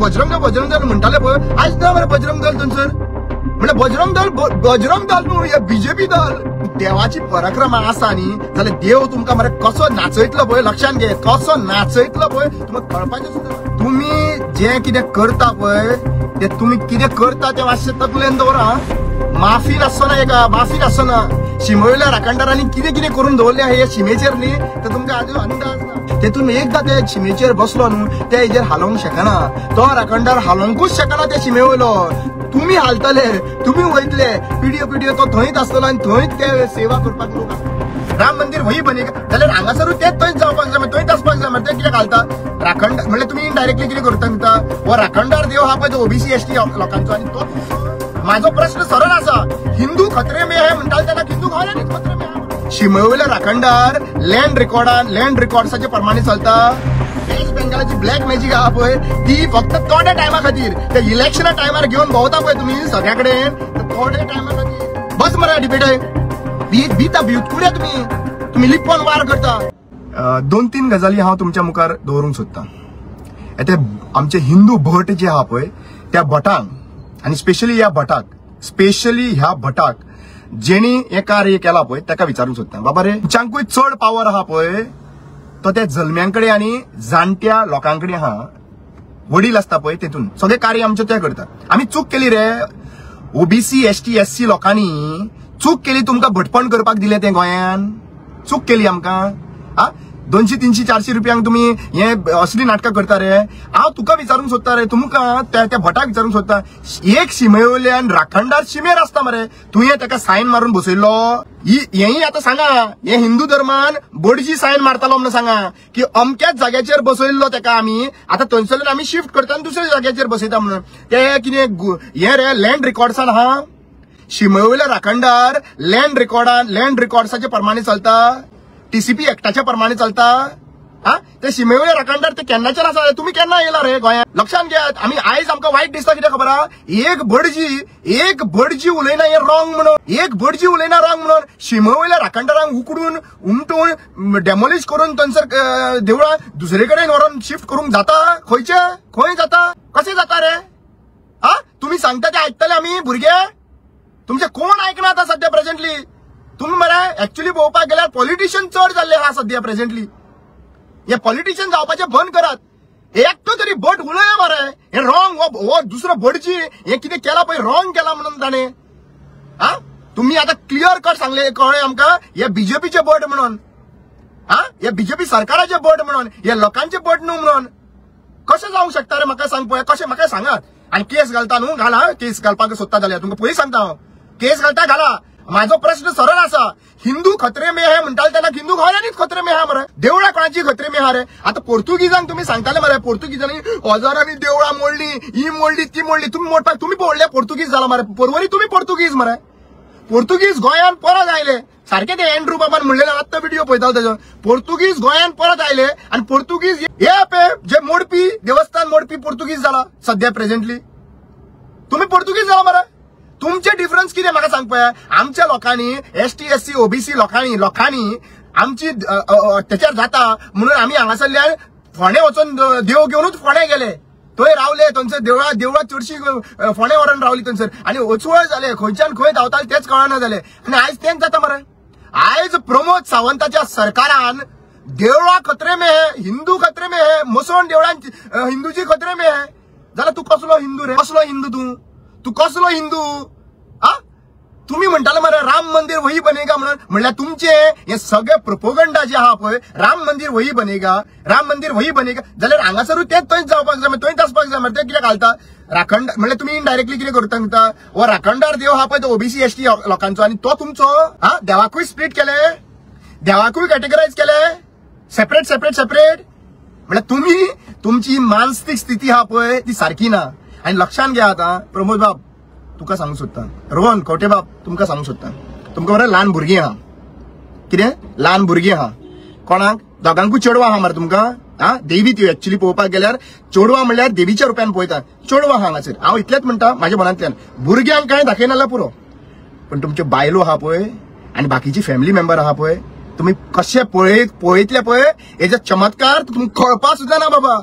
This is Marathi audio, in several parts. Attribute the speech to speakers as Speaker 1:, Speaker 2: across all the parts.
Speaker 1: बजरंग दल म्हणटाले पळय आज ना मरे बजरंग दल थंयसर म्हणजे बजरंग दल न्हू हे बीजेपी दल देवाची पराक्रमा आसा न्ही जाल्यार देव तुमकां मरे कसो नाचयतलो पळय लक्षात घे कसो नाचयतलो पळय तुमकां कळपाचें सुद्दां तुम्ही जे कितें करता पळय ते तुम्ही कितें करता ते मातशें तकलेन दवरा माफी नासना एका माफी नासना शिमेवयल्या राखणदारांनी कितें कितें करून दवरल्या हे शिमेचेर न्ही ते तुमकां आजून अंदाज ना तेतून एकदा ते शिमेचेर बसलो न्हू ते हेजेर हालोवंक शकना तो राखणदार हालोवंकूच शकना ते शिमेवयलो तुम्ही हालतले तुम्ही वयतले पिढयो तो थंयच आसतलो आनी थंयच ते सेवा करपाक लोक आसतले राम मंदिर वही बनेगा जाल्यार हांगासरूच तेच थंयच जावपाक जाय थंयच आसपाक जाय ते कितें घालता राखणदार म्हणजे तुम्ही डायरेक्टली कितें करता म्हणटा हो राखणदार देव हा पळय तो ओबीसी एसटी लोकांचो आनी तो माझो प्रश्न सरळ आसा हिंदू खतरे में है म्हणटाले तेन्ना हिंदू गोंयांनीच खतरे में आहा शिमेवयले राखणदार लँड रिकॉर्ड्साचे प्रमाणे चलता वेस्ट बेंगालाची ब्लॅक मॅजिक आहा पळय ती फक्त थोड्या टायमा खातीर ते इलेक्शना टायमार घेवन भोंवता पळय तुम्ही सगळ्या कडेन थोड्या टायमा खातीर बस मरे डिबेट बीता भिवतकुड्या तुम्ही लिपोन वार करता 2-3 गजाली हांव तुमच्या मुखार दवरूंक सोदतां ते आमचे हिंदू भट जे आहा पळय त्या भटांक आणि स्पेशली ह्या भटाक जेणी हे कार्य केला पळय ताका विचारूंक सोदता बाबा रे तुमच्यांकूय चड पावर आहा पळय तो त्या जल्म्यांकडे आणि जाणट्या लोकांकडे आहा वडील आसता पळय तेतून सगळे कार्य आमचे ते करता आम्ही चूक केली रे ओबीसी एसटी एससी लोकांनी चूक केली तुमकां भटपण करपाक दिले ते गोंयान चूक केली आमकां हा 200-300-400 रुपयांक तुम्ही हे असली नाटकां करता रे हांव तुका विचारूंक सोदता रे तुमकां त्या भटाक विचारूंक सोदता एक शिमेवयल्यान राखणदार शिमेर आसता मरे तुवें ताका सायन मारून बसयलो हेही आता सांगा हे हिंदू धर्मान बडजी सायन मारतालो म्हणून सांगा की अमक्याच जाग्याचेर बसयल्लो ताका आमी आता थंयसरल्यान आमी शिफ्ट करता आनी दुसऱ्या जाग्याचेर बसयता म्हणून ते कितें हे रे लँड रिकॉर्ड्सान आहा शिमेवयले राखणदार लँड रिकॉर्ड्साचे प्रमाणे चलता टीसीपी एक्टाच्या प्रमाणे चलता हा ते शिमेवयले राखणदार ते केन्नाच्यान आसा तुम्ही केन्ना येयला रे गोंयांत लक्षात घेयात आमी आयज आमकां वायट दिसता कितें खबर आहा एक भटजी उलयना हे रॉंग म्हणून शिमेवयल्या राखणदारांक उकडून उमटून डेमोलिश करून थंयसर देवळां दुसरे कडेन व्हरून शिफ्ट करूंक जाता खंय जाता कशें जाता रे हा तुम्ही सांगता ते आयकतले आमी भुरगे तुमचे कोण आयकना आतां सध्या प्रेझेंटली तुम्ही मरे एक्चुअली पळोवपाक गेल्यार पॉलिटिशियन चड जाल्ले आहा सध्या प्रेझेंटली हे पॉलिटिशियन जावपाचे बंद करात एकटो तरी भट उलया मरे हे रॉंग हो दुसरो भटजी हे कितें केला पळय रॉंग केला म्हणून ताणें हा तुम्ही आता क्लियर कट सांगले कळ्ळें आमकां हे बीजेपीचे भट म्हणून हा हे बीजेपी सरकाराचे भट म्हणून हे लोकांचे भट न्हू म्हणून कशें जावंक शकता रे म्हाका सांग पळय कशें म्हाका सांगात आनी केस घालता न्हू घाला केस घालपाक सोदता जाल्यार तुमकां पयलीं सांगता हांव केस घालता घाला माझो प्रश्न सरळ आसा हिंदू खतरे में है म्हणटाले तेन्ना हिंदू गोंयांनीच खतरे में आहा मरे देवळां कोणाची खतरे में आहा रे आता पोर्तुगीजांक तुम्ही सांगताले मरे पोर्तुगीजांनी हजारांनी देवळां मोडली ही मोडली ती मोडली तुम्ही मोडपाक तुम्ही पळयले पोर्तुगीज जाला मरे परवरी तुम्ही पोर्तुगीज मरे पोर्तुगीज गोंयान परत आयले सारखे ते एंड्रू बाबान म्हणलेले आत्ता व्हिडिओ पळयतालो तेजो पोर्तुगीज गोंयान परत आयले आणि पोर्तुगीज हे जे मोडपी देवस्थान मोडपी पोर्तुगीज जाला सध्या प्रेझेंटली तुम्ही पोर्तुगीज जाला मरे तुमचे डिफरन्स कितें म्हाका सांग पळय आमच्या लोकांनी एसटी एससी ओबीसी लोकांनी आमची अत्याचार जाता म्हणून आमी हांगासरल्यान फोंडे वचून देव घेवनूच फोंडे गेले थंय रावले थंयसर देवळां चडशी फोंडे व्हरून रावली थंयसर आनी वचवळ जाले खंयच्यान खंय धांवताले तेच कळना जाले आनी आयज तेंच जाता मरे आयज प्रमोद सावंताच्या सरकारान देवळां खतरे में है हिंदू खतरे में है मुसोण देवळां हिंदूची खतरे में है जाल्यार तूं कसलो हिंदू रे कसलो हिंदू तू कसलो हिंदू हा तुम्ही म्हणटाले मरे राम मंदिर वही बनेगा म्हणल्यार तुमचे हे सगळे प्रोपोगंडा जे आहा पळय राम मंदिर वही बनेगा जाल्यार हांगासरूच तेच थंयच जावपाक जाय थंयच आसपाक जाय ते कितें घालता राखण म्हणल्यार तुम्ही इनडायरेक्टली कितें करता म्हणटा हो राखणदार देव हा पळय तो ओबीसी एसटी लोकांचो आनी तो तुमचो हा देवाकूय स्प्लिट केले देवाकूय कॅटेगरायज केले सेपरेट म्हणल्यार तुम्ही तुमची मानसिक स्थिती हा पळय ती सारखी ना आणि लक्षात घ्या आता प्रमोद बाब तुका सांगू सोदता रोहन कवटे बाब तुमकां सांगू सोदता तुमकां मरे ल्हान भुरगीं आहा कितें ल्हान भुरगीं आहा कोणाक दोगांकूय चेडवां आहा मरे तुमकां हा देवी ती एक्चुअली पळोवपाक गेल्यार चेडवां म्हणल्यार देवीच्या रुप्यान पळयता चेडवां आहा हांगासर हांव इतलेंच म्हणटा म्हाज्या मनांतल्यान भुरग्यांक कांय दाखयना जाल्यार पुरो पण तुमच्यो बायलो आहा पळय आनी बाकीची फॅमिली मेंबर आहा पळय तुम्ही कशे पळयतले पळय हेजे चमत्कार तुमकां कळपाक सुद्दां ना बाबा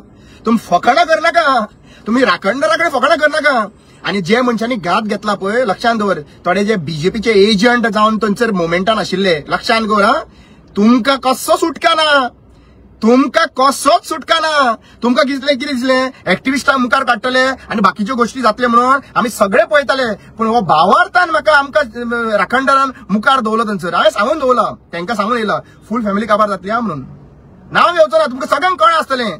Speaker 1: तुम्ही फकाणां करनाका तुम्ही राखणदाराकडे फकाणां करनाका. आणि जे मनशांनी घात घेतला पळय लक्षांत दवर, थोडे जे बीजेपीचे एजंट जावन थंयसर मोमेंटान आशिल्ले लक्षांत दवर. तुमकां कसो सुटका ना, तुमकां कसोच सुटका ना. तुमकां कितें दिसलें एक्टिविस्टां मुखार काडटले आनी बाकीच्यो गोष्टी जातले म्हणून आमी सगळे पळयताले. पूण हो भावार्थान म्हाका आमकां राखणदारान मुखार दवरलो थंयसर. हांवें सांगून दवरला, तांकां सांगून येयला फूल फॅमिली काबार जातली म्हणून. नांव घेवचो ना, तुमकां सगळ्यांक कळ्ळें आसतलें.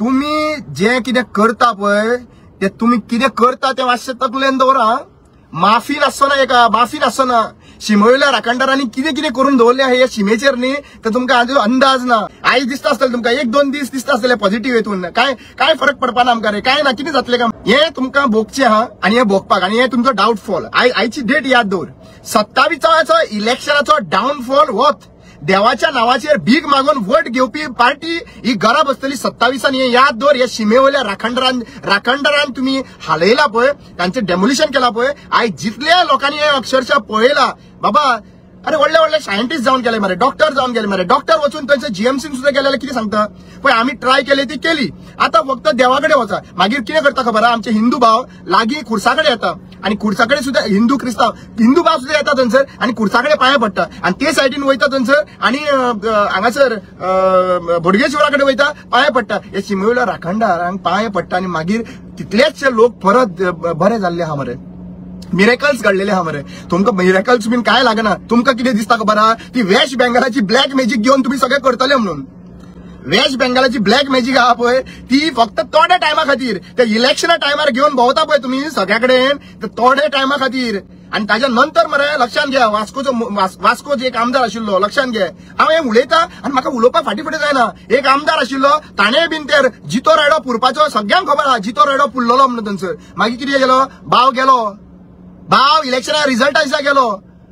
Speaker 1: तुम्ही जे कितें करता पळय ते तुम्ही कितें करता ते मातशें तकलेन दवरा. माफी नासना एका, माफी नासना. शिमेवयल्या राखणदारांनी कितें कितें करून दवरले हे शिमेचेर न्ही तर तुमकां हाजो अंदाज ना. आयज दिसता आसतलें तुमकां, 1-2 दीस दिसता आसतलें पॉझिटिव्ह हेतून, काय फरक पडपाना आमकां रे, काय ना, कितें जातलें काय हें तुमकां भोगचें आहा. आनी हें भोगपाक आनी हें तुमचो डाउटफॉल. आयची डेट याद दवर, 27 इलेक्शनाचो डाउनफॉल होत. देवाच्या नावाचेर भीक मागून वोट घेवपी पार्टी ही घरा बसतली 27 हे याद दवर. हे शिमेवयल्या राखणदारान तुम्ही हालयला पळय, तांचें डेमोलिशन केला पळय. आयज जितल्या लोकांनी हे अक्षरशः पळयला बाबा, अरे व्हडले सायंटिस्ट जावन गेले मरे, डॉक्टर जावन गेले मरे. डॉक्टर वचून थंयसर जीएमसीन सुद्धा गेले कितें सांगता पळय, आमी ट्राय केली ती केली. आता फक्त देवाकडे वचा. मागीर कितें करता खबर आहा, आमचे हिंदू भाव लागीं खुर्साकडे येता आणि खुर्साकडे सुद्धा हिंदू भाव सुद्धा येता थंयसर आणि खुर्साकडे पांयां पडटा. आणि ते सायडीन वयता थंयसर आणि हांगासर बोडगेश्वराकडे वयता, पांयां पडटा. हे शिमेवयल्या राखणदारांक पांयां पडटा आणि मागीर तितलेचशे लोक परत बरे जाल्ले आहा मरे. मिरेकल्स घडलेले आहा मरे. तुमकां मिरेकल्स बीन काय लागना. तुमकां कितें दिसता खबर आहा, ती वेस्ट बेंगलाची ब्लॅक मॅजिक घेवन तुम्ही सगळे करतले म्हणून. वेस्ट बेंगलाची ब्लॅक मॅजिक आहा पळय ती फक्त थोड्या टायमा खातीर, त्या इलेक्शना टायमार घेवन भोंवता पळय तुम्ही सगळ्याकडेन, तर थोड्या टायमा खातीर. आणि ताच्या नंतर मरे लक्षांत घ्या, वास्को जे एक आमदार आशिल्लो लक्षांत घे. हांव हें उलयता आनी म्हाका उलोवपाक फाटीफुटी जायना. एक आमदार आशिल्लो, ताणें बीन तर जितो रायडो पुरपाचो सगळ्यांक खबर आहा. जितो रायडो पुरलेलो म्हणून थंयसर. मागीर कितें गेलो, भाव इलेक्शना रिझल्टा दिसा गेलो.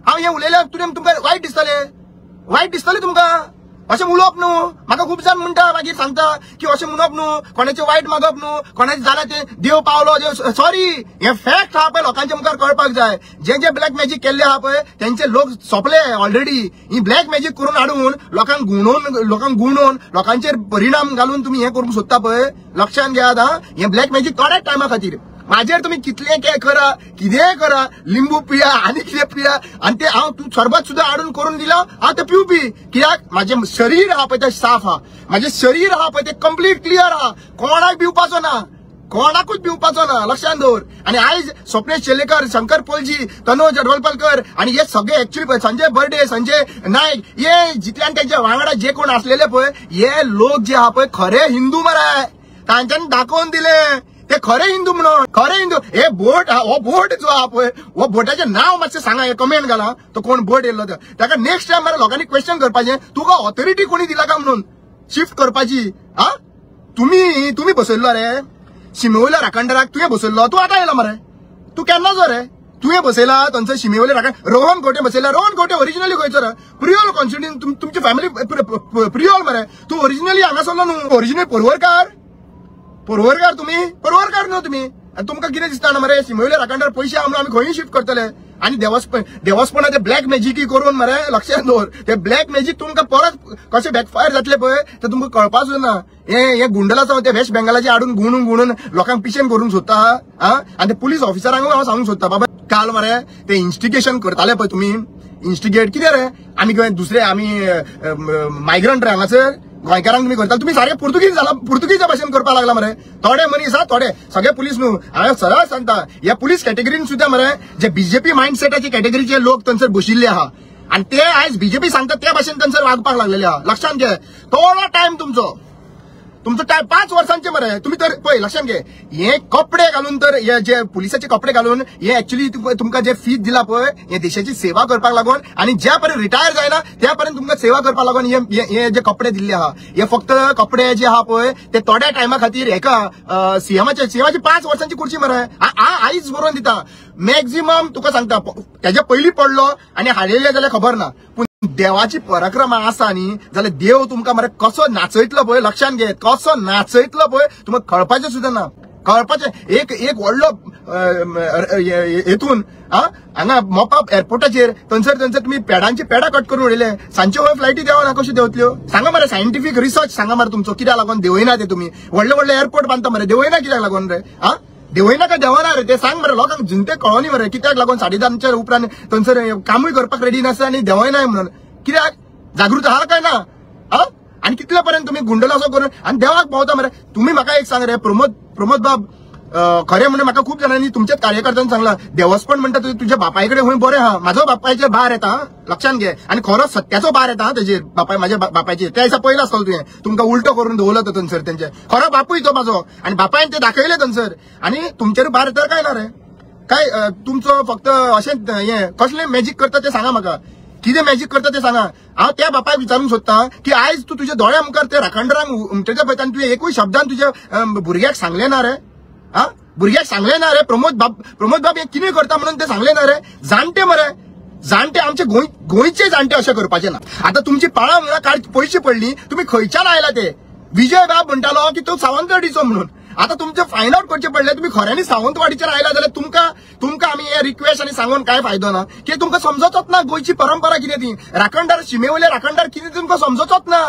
Speaker 1: हांव हें उलयल्यार तुमकां वायट दिसतलें तुमकां. अशें उलोवप न्हू. म्हाका खूब जाण म्हणटा, मागीर सांगता की अशें म्हणप न्हू, कोणाचें वायट मागप न्हू, कोणाचें जाल्यार तें देव पावलो, देव सॉरी. हे फॅक्ट आहा पळय लोकांच्या मुखार कळपाक जाय. जे ब्लॅक मॅजिक केल्ले आहा पळय तेंचे लोक सोंपले ऑलरेडी. ही ब्लॅक मॅजिक करून हाडून लोकांक गुणोवन लोकांचेर परिणाम घालून तुम्ही हे करूंक सोदता पळय, लक्षांत घेयात हा. हे ब्लॅक मॅजिक थोड्याच टायमा खातीर. माझेर तुम्ही कितले करा, कितें करा, लिंबू पिया आनी कितें पिया, आणि ते हांव सरबत सुद्धा हाडून करून दिला हांव ते पिवपी. कित्याक म्हाजें शरीर आहा पळय तें साफ आहा, म्हाजें शरीर आहा पळय तें कंप्लीट क्लियर आहा. कोणाक पिवपाचो ना, कोणाकूच पिवपाचो ना, लक्षांत दवर. आणि आयज स्वप्नेश शेलेकर, शंकर पोलजी, तनोज अडवलपलकर आणि हे सगळे एक्चुअली संजय बर्डे, संजय नायक, हे जितल्यान त्यांच्या वांगडा जे कोण असलेले पळय हे लोक जे आहा पळय खरे हिंदू मरे. तांच्यांनी दाखोवन दिले ते खरे हिंदू म्हणून. खरे हिंदू हे बोट, हो बोट जो आहा पळय, हो बोटाचें नाव मातशें सांगा, कमेंट घाला तो कोण बोट येयल्लो तो. ताका नेक्स्ट टायम मरे लोकांनी क्वेश्चन करपाचें, तुका ऑथॉरिटी कोणी दिला का म्हणून शिफ्ट करपाची. हा तुम्ही बसयल्लो रे शिमेवयल्या राखणदाराक, तुवें बसयल्लो. तूं आतां येयला मरे, तूं केन्नाचो रे, तुवें बसयला थंयसर शिमेवयले राखण. रोहन खोटे बसयला. रोहन खोटे ओरिजिनली खंयचो रे, प्रियोल कॉन्स्टिट्युएन्सी, तुमची फॅमिली प्रियोल मरे. तूं ओरिजिनली हांगासरलो न्हू, ओरिजिनल पोरवरकार तुम्ही न्हू तुम्ही. तुमकां कितें दिसता ना मरे, शिमेवयले राखणदार पयशे आहा म्हणून आमी खंयी शिफ्ट करतले. आणि देवस्पणाचे ब्लॅक मॅजिकी करून मरे लक्षांत दवर. ते ब्लॅक मॅजिक तुमकां परत कशें बॅकफायर जातले पळय ते तुमकां कळपाचो ना. हे गुंडलाचो ते वेस्ट बेंगलाचे हाडून गुणून लोकांक पिशेन करून सोदता. आणि ते पुलीस ऑफिसरांक हांव सांगूंक सोदता, बाबा काल मरे ते इन्स्टिगेशन करताले पळय तुम्ही, इन्स्टिगेट कितें रे, आमी दुसरे आमी मायग्रंट रे हांगासर गोंयकारांक तुम्ही करता. तुम्ही सारे पुर्तुगीज भाशेन करपाक लागला मरे. थोडे मनीस हा, थोडे सगळे पुलीस न्हू. हांवें सरळ सांगता, ह्या पुलीस कॅटेगरीन सुद्धा मरे जे बीजेपी माइंडसेटाची कॅटेगरीचे लोक थंयसर बशिल्ले आहा आणि ते आयज बीजेपी सांगता त्या भाशेन थंयसर वागपाक लागलेले आहा. लक्षांत घे, थोडो टायम तुमचो टायम 5 वर्सांचे मरे. तुम्ही तर पळय लक्षांत घे, हे कपडे घालून तर हे जे पुलिसाचे कपडे घालून हे ऍक्च्युली तुमकां जे फीज दिला पळय हे देशाची सेवा करपाक लागून आणि ज्या पर्यंत रिटायर जायना त्या पर्यंत तुमकां सेवा करपाक लागून हे जे कपडे दिल्ले आहा, हे फक्त कपडे जे आहा पळय ते थोड्या टायमा खातीर एका सीएमाची 5 वर्सांची खुर्ची मरे. आईच बरोवन दिता. मॅक्झिमम तुका सांगता त्याच्या पयलीं पडलो आणि हाडयले जाल्यार खबर ना, पूण देवाची पराक्रमा आसा न्ही जाल्यार देव तुमकां मरे कसो नाचयतलो पळय, लक्षांत घे, कसो नाचयतलो पळय तुमकां कळपाचें सुद्धा ना. कळपाचें एक व्हडलो हेतून हांगा मोपा एअरपोर्टाचेर थंयसर तुम्ही पेडां कट करून उडयले. सांजच्यो फ्लायटी देवना कश्यो देवतल्यो? सांगा मरे, सायंटिफीक रिसर्च सांगा मरे तुमचो, कित्याक लागून देवयना ते तुम्ही? व्हडले एअरपोर्ट बांधता मरे, देवयना कित्याक लागून रे? देवयना काय देवना रे ते सांग मरे. लोकांक जिंते कळोनी मरे कित्याक लागून 10:30च्या उपरांत थंयसर कामूय करपाक रेडी नासता आनी देवयनाय म्हणून. कित्याक जागृत आहा काय ना? आणि कितले पर्यंत तुम्ही गुंडलासो करून आणि देवाक पावता मरे. तुम्ही म्हाका एक सांग रे, प्रमोद बाब, खरें म्हणजे म्हाका खूप जणांनी तुमच्याच कार्यकर्त्यांनी सांगला देवस्पण म्हणटा तुझ्या बापाय कडेन खंय बरें आहा. म्हाजो बापायचेर भार येता, लक्षात घे. आणि खरो सत्याचो भार येता तेजेर, म्हाज्या बापायचेर. त्या दिसा पयला आसतलो तुवें तुमकां उलटो करून दवरलो तो थंयसर. तेंचे खरो बापूय तो म्हाजो, आणि बापायन ते दाखयले थंयसर. आणि तुमचेर भार येता काय ना रे? काय तुमचो फक्त अशें हें कसलें मॅजीक करता ते सांगा म्हाका. कितें मॅजीक करता ते सांगा. हांव त्या बापायक विचारूंक सोदता की आयज तूं तुज्या दोळ्या मुखार ते राखणदारांक उमटेच्या पळयता आनी तुवें एकूय शब्दान तुज्या भुरग्याक सांगलें ना रे? भुरग्याक सांगलें ना रे? प्रमोद बाब हे कितें करता म्हणून ते सांगलें ना रे? जाणटे मरे, जाणटे आमचे गोंयचे जाणटे अशें करपाचे ना. आता तुमची पाळा मुळा पयशी पडली, तुम्ही खंयच्यान आयला ते? विजय बाब म्हणटालो की तो सावंतवाडीचो म्हणून. आता तुमचे फायंड आउट करचे पडले, तुम्ही खऱ्यांनी सावंतवाडीचेर आयला जाल्यार तुमकां आमी हे रिक्वेस्ट आनी सांगून काय फायदो ना. की तुमकां समजतच ना गोंयची परंपरा कितें ती. राखणदार शिमेवयले राखणदार कितें तुमकां समजतच ना.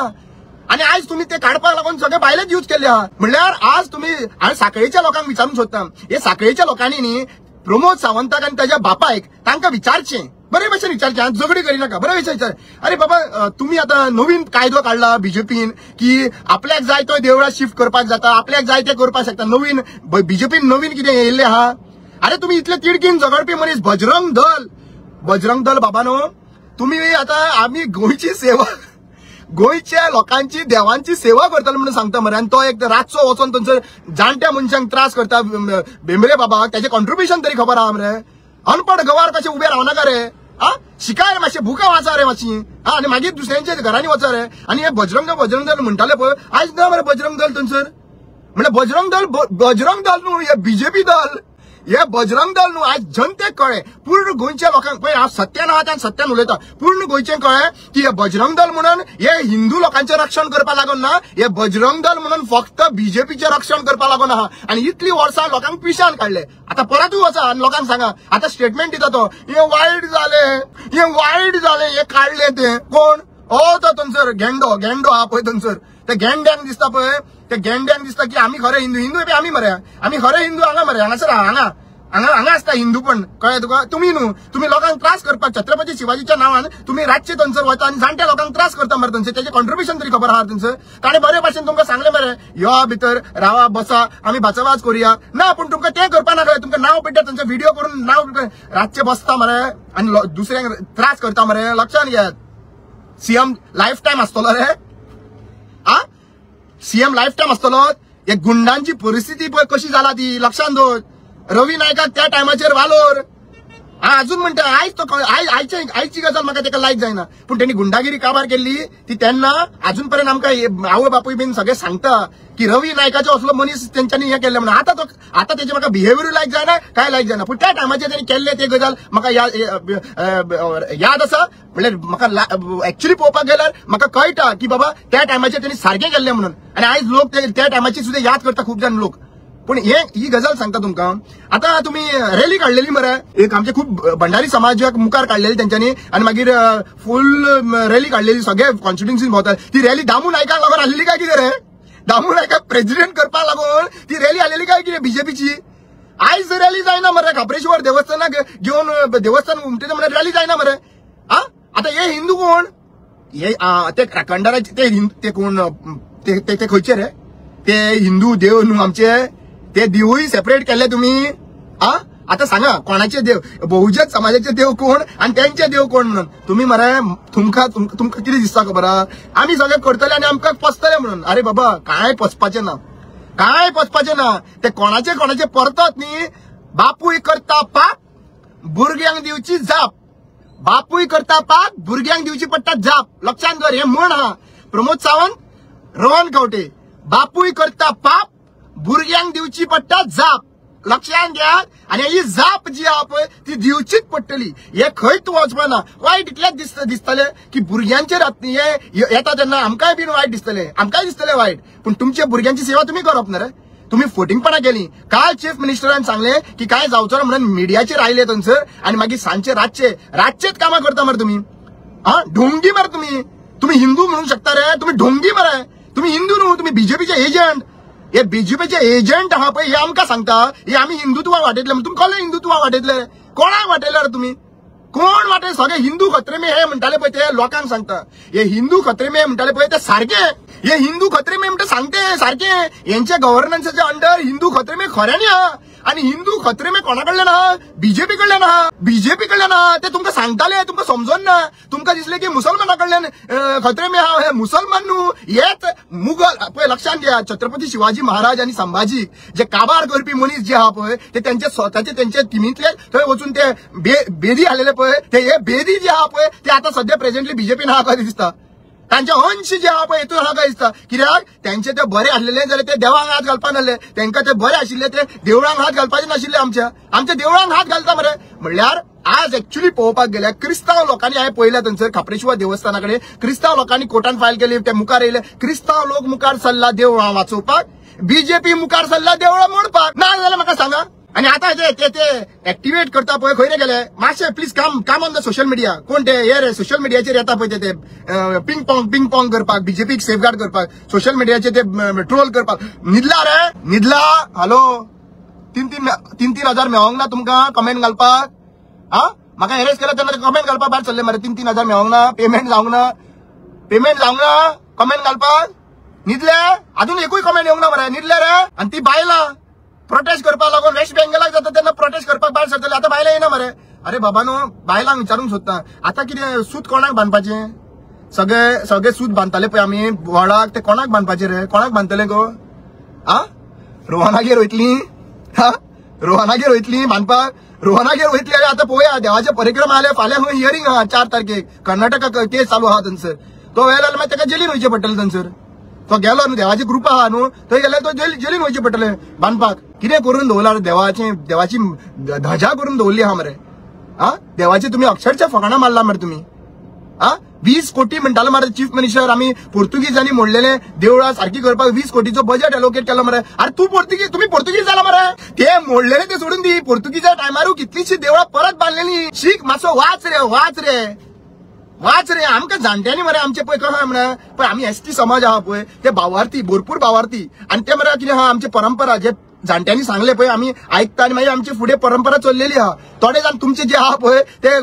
Speaker 1: आणि आज तुम्ही ते काढपाक लागून सगळे बायलेच यूज केले आहात. म्हणल्यार आज तुम्ही आणि साखळेच्या लोकांक विचारूंक सोदता, हे साखळेच्या लोकांनी न्ही प्रमोद सावंताक आनी ताच्या बापायक तांकां विचारचें, बरे भशेन विचारचें, झगडी करिनाका, बरे भशेन विचार. अरे बाबा, तुम्ही आता नवीन कायदो काढला बीजेपीन की आपल्याक जाय तो देवळात शिफ्ट करपाक जाता, आपल्याक जाय ते करपाक शकता. नवीन बीजेपीन नवीन कितें येयल्लें आहा? अरे तुम्ही इतले तिडकीन झगडपी मनीस, बजरंग दल बाबानो, तुम्ही आता आम्ही गोंयच्या लोकांची देवांची सेवा करतलो म्हणून सांगता मरे. आणि तो एक रातचो वचून थंयसर जाणट्या मनशांक त्रास करता भेंब्रे बाबाक, त्याचे कॉन्ट्रिब्युशन तरी खबर आहा मरे. अनपड गवार कशे उभे रावनाका रे? शिकाय रे मातशे, भुका वाचा रे मातशी. आणि मागीर दुसऱ्यांच्या घरांनी वचा रे. आणि हे बजरंग दल म्हणटाले पळय, आयज ना मरे बजरंग दल थंयसर. म्हणजे बजरंग दल न्हू, हे बीजेपी दल, हे बजरंग दल न्हू. आज जनतेक कळ्ळें, पूर्ण गोंयच्या लोकांक. पळय हांव सत्यान आहात आनी सत्यान उलयता. पूर्ण गोंयचें कळ्ळें की हे बजरंग दल म्हणून हे हिंदू लोकांचें रक्षण करपाक लागून ना, हे बजरंग दल म्हणून फक्त बीजेपीचें रक्षण करपाक लागून आहा. आणि इतली वर्सां लोकांक पिशान काडले. आता परतूय वचा आनी लोकांक सांगा. आता स्टेटमेंट दिता तो, हे वायट जालें, हे काडले ते कोण? तो थंयसर गेंडो आहा पळय थंयसर, ते गेंड्यांक दिसता पळय, ते गेंड्यांक दिसता की आमी खरे हिंदू बी आमी मरे, आमी खरे हिंदू हांगा मरे, हांगासर हांगा असता हिंदू पण. कळ्ळें तुका? तुम्ही लोकांक त्रास करपाक छत्रपती शिवाजीच्या नावान तुम्ही रातचे थंयसर वता आणि जाणट्या लोकांक त्रास करता मरे थंयसर. त्याचे कॉन्ट्रिब्युशन तरी खबर आहा थंयसर. ताणें बरे भाशेन तुमकां सांगलें मरे, यो भितर रावा, बसा, आमी भाचवाज करुया ना. पण तुमकां तें करपा नाका. तुमकां नांव पडटा थंयसर व्हिडिओ करून नांव रातचे बसता मरे आनी दुसऱ्यांक त्रास करता मरे. लक्षात घेयात. सीएम लाईफ टायम आसतलो रे? सीएम लाईफ टायम आसतलो? हे गुंडांची परिस्थिती पळय कशी जाला ती, लक्षात दवर. रवी नायकाक त्या टायमाचेर वालोर अजून म्हणटा. आयची गजाल म्हाका तेका लायक जायना, पण त्यांनी गुंडागिरी काबार केली ती तेन्ना अजून पर्यंत आमकां आवय बापूय बीन सगळे सांगता की रवी नायकाचो असलो मनीस तेंच्यांनी हे केल्ले म्हणून. आता तेजे म्हाका बिहेवियर लायक जायना, काय लायक जायना. पण त्या टायमाचेर त्यांनी केल्ले ते गजाल म्हाका याद आसा. म्हणल्यार म्हाका एक्चुअली पळोवपाक गेल्यार म्हाका कळटा की बाबा त्या टायमाचेर त्यांनी सारखे केल्ले म्हणून. आणि आयज लोक त्या टायमाची सुद्धा याद करता खूप जाण लोक. पण ही गजाल सांगता तुमकां. आता तुम्ही रॅली काढलेली मरे, एक आमचे खूप भंडारी समाजाक मुखार काढलेली त्यांच्यानी, आणि मागीर फुल रॅली काढलेली सगळे कॉन्स्टिट्युएन्सीन भोंवतात. ती रॅली दामू नायकाक लागून आलेली काय कितें रे? दामू नायकाक प्रेसिडेंट करपाक लागून ती रॅली आलेली काय कितें बीजेपीची? आयज रॅली जायना मरे. खापरेश्वर देवस्थानाक घेऊन देवस्थान उमटेता म्हणून रॅली जायना मरे. आता हे हिंदू कोण? हे ते राखणदाराचे ते कोण? ते खंयचे रे? ते हिंदू देव न्हू आमचे? ते देवूय सेपरेट केले तुम्ही. आता सांगा कोणाचे देव? बहुजन समाजाचे देव कोण आणि त्यांचे देव कोण म्हणून तुम्ही मरे. तुमकां कितें दिसता खबर आहा? आमी सगळे करतले आणि आमकां पसतले म्हणून. अरे बाबा, काय पसपाचें ना. ते कोणाचे परतत न्ही. बापूय करता पाप, भुरग्यांक दिवची जाप. बापूय करता पाप, भुरग्यांक दिवची पडटा जाप. लक्षात दवर, हे म्हण आहा. प्रमोद सावंत, रोहन खंवटे, बापूय करता पाप, भुरग्यांक दिवची पडटा जाप. लक्षात घ्या. आणि ही जाप जी आहा पळय ती दिवचीच पडटली. हे खंयच वचपाना. वायट इतलेच दिसतले की भुरग्यांचेर येता तेन्ना आमकांय बीन वायट दिसतले, आमकांय दिसतले वायट. पण तुमच्या भुरग्यांची सेवा तुम्ही करप ना रे? तुम्ही फोटिंगपणा केली. काल चीफ मिनिस्टरान सांगले की काय जावचो म्हणून मिडियाचेर आयले थंयसर आणि मागीर सांजचे रातचेच कामां करता मरे तुम्ही. ढोंगी मरे तुम्ही हिंदू म्हणू शकता रे, तुम्ही ढोंगी मरे. तुम्ही हिंदू न्हू, तुम्ही बीजेपीचे एजंट. हे बीजेपीचे एजंट आहा पळय हे आमकां सांगता हे आम्ही हिंदुत्वा वाटयतले. तुम्ही कसले हिंदुत्वा वाटयतले? कोणाक वाटयले रे तुम्ही? कोण वाटे? सगळे हिंदू खत्रे में हे म्हणताले पळय ते लोकांक सांगता. हे हिंदू खत्रे में म्हणताले पळय ते सारखे. हे हिंदू खत्रे में म्हणटा सांगते सारखे. यांच्या गव्हर्नन्सच्या अंडर हिंदू खत्रे में खऱ्यानी आहा. आणि हिंदू खत्रे में कोणा कडल्यान आहा? बीजेपी कडल्यान आहा. बीजेपी कडल्यान आहा. ते तुमकां सांगताले, तुमकां समजोन ना. तुमकां दिसले की मुसलमाना कडल्यान खत्रे में आहा. हे मुसलमान न्हू, हेच मुघल. पळय लक्षात घ्या, छत्रपती शिवाजी महाराज आणि संभाजी जे काबार करपी मनीस जे आहा पळय ते त्यांचे स्वतःचे त्यांचे टिमीतले थंय वचून ते बेदी आलेले पळय ते हे बेदी जे आहा पळय ते आता सध्या प्रेझेंटली बीजेपीन आहा कशें दिसता. तांचे अंश जे आहा पळय हेतून आहा काय दिसता. कित्याक त्यांचे ते बरे आसलेले जाल्यार ते देवाक हात घालपा नासले. तांकां ते बरे आशिल्ले ते देवळांक हात घालपाचे नाशिल्ले. आमच्या देवळांक हात घालता मरे. म्हणल्यार आज एक्चुअली पळोवपाक गेल्यार क्रिस्तांव लोकांनी हांवें पळयल्या थंयसर खापरेश्वर देवस्थाना कडेन क्रिस्तांव लोकांनी कोर्टान फायल केली. ते मुखार येयले. क्रिस्तांव लोक मुखार सरला देवळां वाचोवपाक, बीजेपी मुखार सरला देवळां मोडपाक. ना जाल्यार म्हाका सांगा. आणि आता ते ऍक्टिव्हेट करता पळय खंय रे गेले? मातशें प्लीज काम ऑन द सोशल मीडिया. कोण ते हे रे सोशल मीडियाचेर येता पळय ते पिंग पॉंग करपाक, बीजेपीक सेफगार्ड करपाक, सोशल मीडियाचेर ते ट्रोल करपाक. न्हिदला रे? न्हिदला? हॅलो, 3-3 हजार मेळोंक ना तुमकां कमेंट घालपाक? म्हाका हेरेस केला तेन्ना कमेंट घालपाक भायर सरले मरे. 3-3 हजार मेळोंक ना, पेमेंट जावंक ना कमेंट घालपाक. न्हिदले? अजून एकूय कमेंट येवंक ना मरे. न्हिदले रे? आणि ती बायलां प्रोटेस्ट करपाक लागून वेस्ट बेंगलाक जाता तेन्ना प्रोटेस्ट करपाक भायर सरतले. आता बायलां येना मरे. अरे बाबानो, बायलांक विचारूंक सोदता आता कितें सूत कोणाक बांदपाचें? सगळे सूत बांदताले पळय आमी व्हडाक, ते कोणाक बांदपाचे रे? कोणाक बांदतले गो? रोहनागेर वयतली? रोहनागेर वयतली बांदपाक? रोहनागेर वयतली. अरे आता पळोवया, देवाचे परिक्रमा आले. फाल्यां खंय हियरिंग आहा 4 तारखेक. कर्नाटका केस चालू आहा थंयसर. तो वेळ जाल्यार मागीर तेका जेलीन वयचें पडटलें थंयसर. तो गेलो न्हू, देवाचे ग्रुप आहा न्हू, थंय गेल्यार तो जेलीन वयचें पडटलें बांदपाक. कितें करून दवरला देवाची धजा करून दवरली आहा मरे. देवाची तुम्ही अक्षरशः फकाणां मारला मरे तुम्ही. 20 कोटी म्हणटालो मरे चीफ मिनिस्टर. आम्ही पोर्तुगीजांनी मोडलेले देवळां सारखी करपाक 20 कोटीचो बजेट एलोकेट केलो मरे. अरे तुम्ही पोर्तुगीज जाला मरे. ते मोडलेले ते सोडून दी. पोर्तुगीजा टायमारू कितलीशी देवळां परत बांदलेली. शीक मातसो वाच रे. आमकां जाणट्यांनी मरे आमचे पळय कशें म्हणा पळय आमी एसटी समाज आहा पळय ते भावार्थी, भरपूर भावार्थी. आणि ते मरे कितें आहा आमची परंपरा जे जाणट्यांनी सांगले पळय आमी आयकता आनी मागीर आमची फुडें परंपरा चल्लेली आहा. थोडे जाण तुमचे जे आहा पळय ते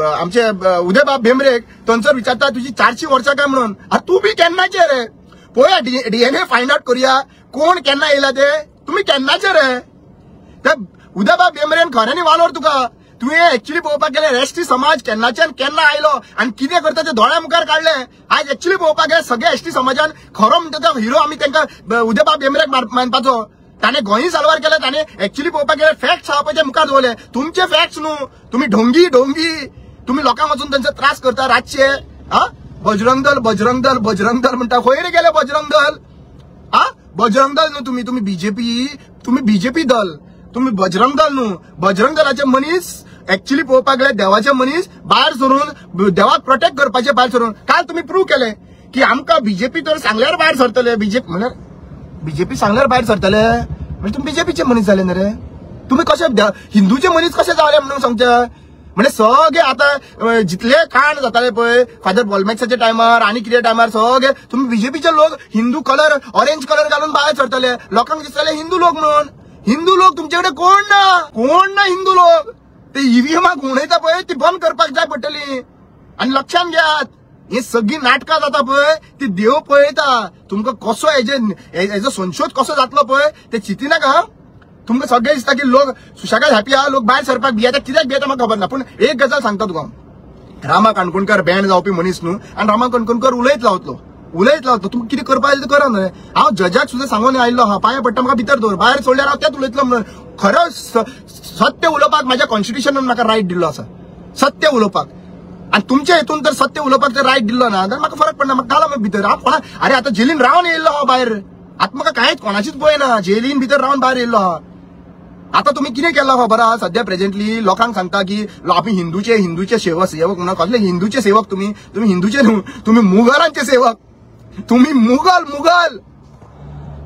Speaker 1: आमचे उदयबाब भेंब्रेक थंयसर विचारता तुजी 400 वर्सां काय म्हणून. अरे तूं बी केन्नाचे रे? पळया DNA फायंड आउट करुया कोण केन्ना येयला ते. तुम्ही केन्नाचे रे? ते उदयबाब भेंब्रेन खऱ्यांनी वालोर तुका. तुवें एक्चुअली पळोवपाक गेल्यार एसटी समाज केन्नाच्यान केन्ना आयलो आणि कितें करता ते दोळ्या मुखार काडले. आज एक्चुअली पळोवपाक गेल्यार सगळे एसटी समाजान खरो म्हणटा तो हिरो आमी तांकां उदयबाब भेंब्रेक मानपाचो. ताणे गोंय साल्वार केले. ताणे एक्चुअली पळोवपाक गेल्यार फॅक्ट्स आहा पळय ते मुखार दवरले. तुमचे फॅक्ट्स न्हू. तुम्ही ढोंगी तुम्ही लोकांक वचून तांचो त्रास करता रातचे. बजरंग दल म्हणटा खंय रे गेले बजरंग दल? बजरंग दल न्हू तुम्ही बीजेपी दल. तुम्ही बजरंग दल न्हू. बजरंग दलाचे मनीस एक्चुअली पळोवपाक गेल्यार देवाचे मनीस भायर सरून देवाक प्रोटेक्ट करपाचे भायर सरून. काल तुम्ही प्रूव्ह केले की आमकां बीजेपी तर सांगल्यार भायर सरतले. बीजेपी सांगल्यार भायर सरतले म्हणजे तुम्ही बीजेपीचे मनीस जाले ना रे. तुम्ही कशे हिंदूचे मनीस कशे जाले म्हणून सांगचे? म्हणजे सगळे आता जितले कांड जाताले पळय फादर बॉलमॅक्साच्या टायमार आणि कितें टायमार सगळे तुम्ही बीजेपीचे लोक हिंदू कलर ऑरेंज कलर घालून भायर सरतले. लोकांक दिसतले हिंदू लोक म्हणून. हिंदू लोक तुमचे कडेन कोण ना हिंदू लोक. ते ईव्हीएमाक गुणयता पळय ती बंद करपाक जाय पडटली. आणि लक्षात घेयात ही सगळी नाटकां जाता पळय ती देव पळयता. तुमकां कसो हेजो संशोध कसो जातलो पळय ते चिंतिनाका. तुमकां सगळे दिसता की लोक सुशेगाद हॅपी आहा, लोक भायर सरपाक भियेता. कित्याक भियेता म्हाका खबर ना. पूण एक गजाल सांगता तुका. रामा काणकोणकार बँड जावपी मनीस न्हू आनी रामा काणकोणकार उलयत लावतलो. तुमकां कितें करपा जाय तें करा न्हय. हांव जजाक सुद्दां सांगून आयिल्लो आहा पांया पडटा म्हाका भितर दवर. भायर सोडल्यार हांव तेच उलयतलो म्हणून. खरो सत्य उलोवपाक म्हाज्या कॉन्स्टिट्युशनान म्हाका रायट दिल्लो आसा. सत्य उलोवपाक. आणि तुमच्या हेतून तर सत्य उलोवपाक जर रायट दिल्लो ना जाल्यार म्हाका फरक पडना. म्हाका घाला भितर. हांव कोणा अरे आता जेलीन रावन येयल्लो हांव भायर. आतां म्हाका कांयच कोणाचीच भंय ना. जेलीन भितर रावन भायर येयल्लो आहा. आता तुम्ही कितें केला खबर आहा सध्या प्रेझेंटली लोकांक सांगता की आमी हिंदूचे सेवक म्हणून. कसले हिंदूचे सेवक तुम्ही हिंदूचे न्हू. तुम्ही मुघलांचे सेवक. तुम्ही मुघल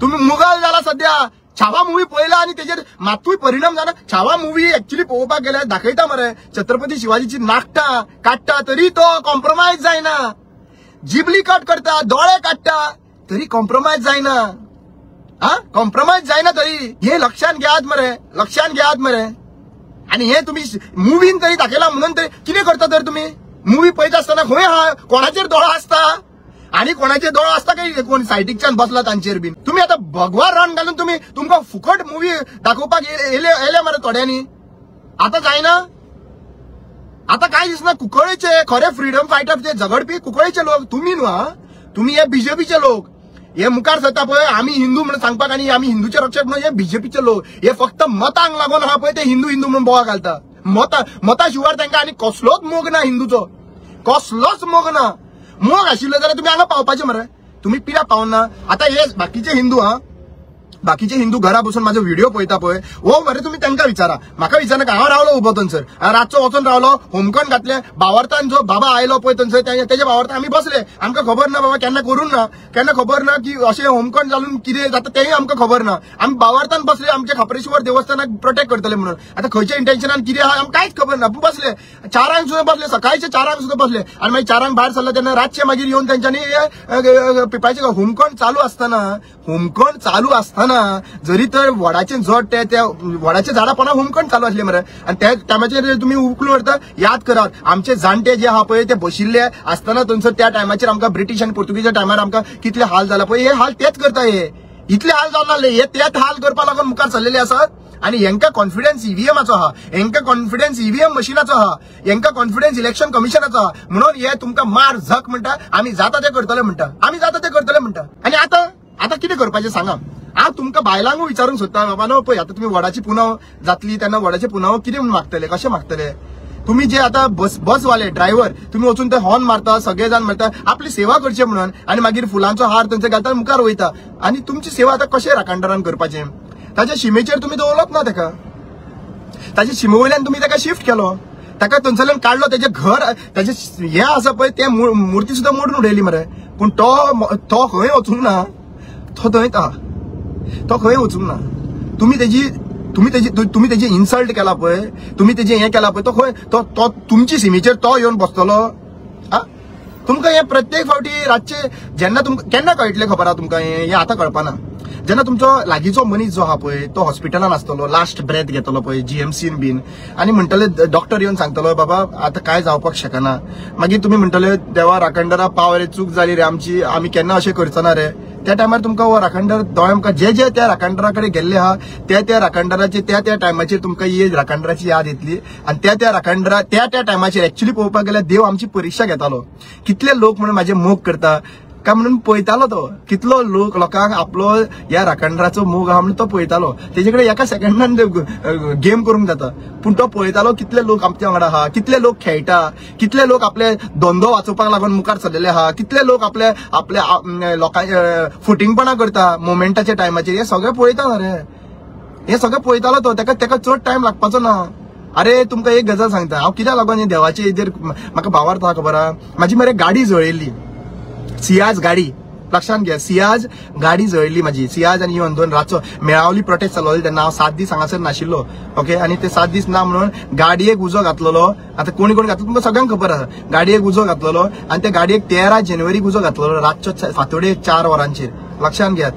Speaker 1: तुम्ही मुघल झाला सध्या. छावा मूवी पळयला आणि तेजेर मातूय परिणाम जाना. छावा मूवी एक्चुअली पळोवपाक गेल्यार दाखयता मरे छत्रपती शिवाजीची नाकटां काडटा तरी तो कॉम्प्रोमाइज जायना. जिबली कट करता, दोळे काडटा तरी कॉम्प्रोमाइज जायना. कॉम्प्रोमाइज जायना तरी. हे लक्षात घेयात मरे, लक्षात घेयात मरे. आणि हे तुम्ही मुवीन तरी दाखयला म्हणून तरी कितें करता तर तुम्ही मूवी पळयता आसतना खंय कोणाचेर दोळो आसता आणि कोणाचे दोळो आसता काय कोण सायडीकच्यान बसला तांचेर बीन. तुम्ही आता भगवा रण घालून तुम्ही तुमकां फुकट मूवी दाखोवपाक येले मरे थोड्यांनी. आता जायना. आता काय दिसना कुंकळ्ळेचे खरे फ्रीडम फायटर ते झगडपी कुंकळ्ळेचे लोक तुम्ही न्हू. तुम्ही हे बीजेपीचे लोक. हे मुखार सरता पळय आम्ही हिंदू म्हणून सांगपाक आणि आम्ही हिंदूचे रक्षक म्हणून हे बीजेपीचे लोक. हे फक्त मतांक लागून आहा पळय ते हिंदू हिंदू म्हणून बोवा घालता. मता शिवार तांकां आनी कसलोच मोग ना हिंदूचो. कसलोच मोग ना. मोग आशिल्लो जाल्यार तुम्ही हांगा पावपाचे मरे. तुम्ही पिड्याक पावना. आता हे बाकीचे हिंदू घरा बसून माझो व्हिडिओ पळयता पळय हो मरे तुम्ही तांकां विचारा. म्हाका विचारनाका. हांव रावलो उबो थंयसर रातचो वचून रावलो होमकॉन घातले. भावार्थान जो बाबा आयलो पळय थंयसर तेज्या भावार्थान आमी बसले. आमकां खबर ना बाबा केन्ना करूं ना केन्ना खबर ना की अशें होमकॉन घालून कितें जाता तेंय आमकां खबर ना. आमी भावार्थान बसले आमच्या खापरेश्वर देवस्थानाक प्रोटेक्ट करतले म्हणून. आता खंयच्या इंटेन्शनान कितें आहा आमकां कांयच खबर ना. बसले 4 सुद्दां बसले सकाळचे 4 सुद्दां बसले आणि मागीर 4 भायर सरले तेन्ना रातचे मागीर येवन तेंच्यांनी पिपाचे होमकॉन चालू आसतना जरी तर वडाचे जड त्या वडाच्या झाडापणा होमकॉन चालू असले मरे. आणि त्या टायमाचेर तुम्ही उखलून व्हरता. याद करात आमचे जाणटे जे आहा पळय ते बशिल्ले आसतना थंयसर त्या टायमाचेर आमकां ब्रिटीश आणि पोर्तुगीजच्या टायमार आमकां कितले हाल जाला पळय. हे हाल तेच करता. हे इतले हाल जावन नासले. हे तेच हाल करपा लागून मुखार सरलेले आसात. आणि हेंका कॉन्फिडन्स ईव्हीएमाचो आहा. हेंका कॉन्फिडन्स ईव्हीएम मशीनाचो आहा. हेंका कॉन्फिडन्स इलेक्शन कमिशनाचो आहा. म्हणून हे तुमकां मार झक म्हणटा. आम्ही जाता ते करतले म्हणटा. आणि आता कितें करपाचें सांगा. हांव तुमकां बायलांकूय विचारूंक सोदता बाबा नो पळय आता तुम्ही वडाची पुनव जातली तेन्ना वडाचे पुनव कितें म्हूण मागतले कशें मागतले. तुम्ही जे आता बसवाले ड्रायव्हर तुम्ही वचून ते हॉर्न मारता सगळे जाण म्हणटा आपली सेवा करचे म्हणून आणि मागीर फुलांचो हार थंयसर घालता मुखार वयता. आणि तुमची सेवा आता कशें राखणदारान करपाचें. ताच्या शिमेचेर तुम्ही दवरलोच ना ताका. ताच्या शिमे वयल्यान तुम्ही ताका शिफ्ट केलो. ताका थंयसरल्यान काडलो. तेजें घर तेजें हें आसा पळय ते मुर्ती सुद्दां मोडून उडयली मरे. पूण तो खंय वचूंक ना. तो थंयच आहा. तो खंय वचूंक ना. तुम्ही तेजी इन्सल्ट केला पळय. तुम्ही तेजे हें केला पळय तो खंय तो तुमची सिमीचेर तो येवन बसतलो. तुमकां हे प्रत्येक फावटी रातचे जेन्ना तुमकां केन्ना कळटलें खबर आहा तुमकां हे आतां कळपाना. जेन्ना तुमचो लागींचो मनीस जो आहा पळय तो हॉस्पिटलान आसतलो लास्ट ब्रेथ घेतलो पळय जीएमसीन बीन आणि म्हणटले डॉक्टर येवन सांगतलो बाबा आता काय जावपाक शकना. मागीर तुम्ही म्हणटले देवा राखणदारा पाव रे चूक जाली रे आमची आमी केन्ना अशें करचना रे. त्या टायमार तुमकां हो राखणदार दोळे आमकां जे त्या राखणदारा कडेन गेल्ले आहा त्या राखणदाराचे त्या टायमाचेर तुमकां ही राखणदाराची याद येतली. आणि त्या राखणदारा त्या टायमाचेर एक्चुअली पळोवपाक गेल्यार देव आमची परीक्षा घेतालो. कितले लोक म्हणून म्हाजे मोग करता काय म्हणून पळयतालो तो. कितलो लोकांक आपलो ह्या राखणदाराचो मोग आहा म्हणून तो पळयतालो. तेजे कडेन एका सेकंडान गेम करूंक जाता. पूण तो पळयतालो कितले लोक आमच्या वांगडा आहा. कितले लोक खेळटा. कितले लोक आपले धंदो वाचोवपाक लागून मुखार सरलेले आहा. कितले लोक आपल्या लोकांचे फुटींगपणा करता मोमेंटाच्या टायमाचेर. हे सगळें पळयता रे. हे सगळें पळयतालो तो. तेका चड टायम लागपाचो ना. अरे तुमकां एक गजाल सांगता हांव कित्याक लागून हे देवाचे हेजेर म्हाका भावार्थ आहा खबर आहा. म्हाजी मरे गाडी जळयल्ली. सियाज गाडी लक्षात घ्या. सियाज गाडी जळयल्ली म्हाजी. सियाज आनी इवन दोन रातचो मेळावली प्रोटेस्ट चालवली तेन्ना हांव 7 दीस हांगासर नाशिल्लो. ओके. आणि ते 7 दीस ना म्हणून गाडयेक उजो घातलेलो. आता कोणी घातलो तुमकां सगळ्यांक खबर आसा. गाडयेक उजो घातलेलो आणि त्या गाडयेक 13 जानेवारीक उजो घातलेलो रातचो फांतोडे 4 वरांचेर. लक्षात घ्यात.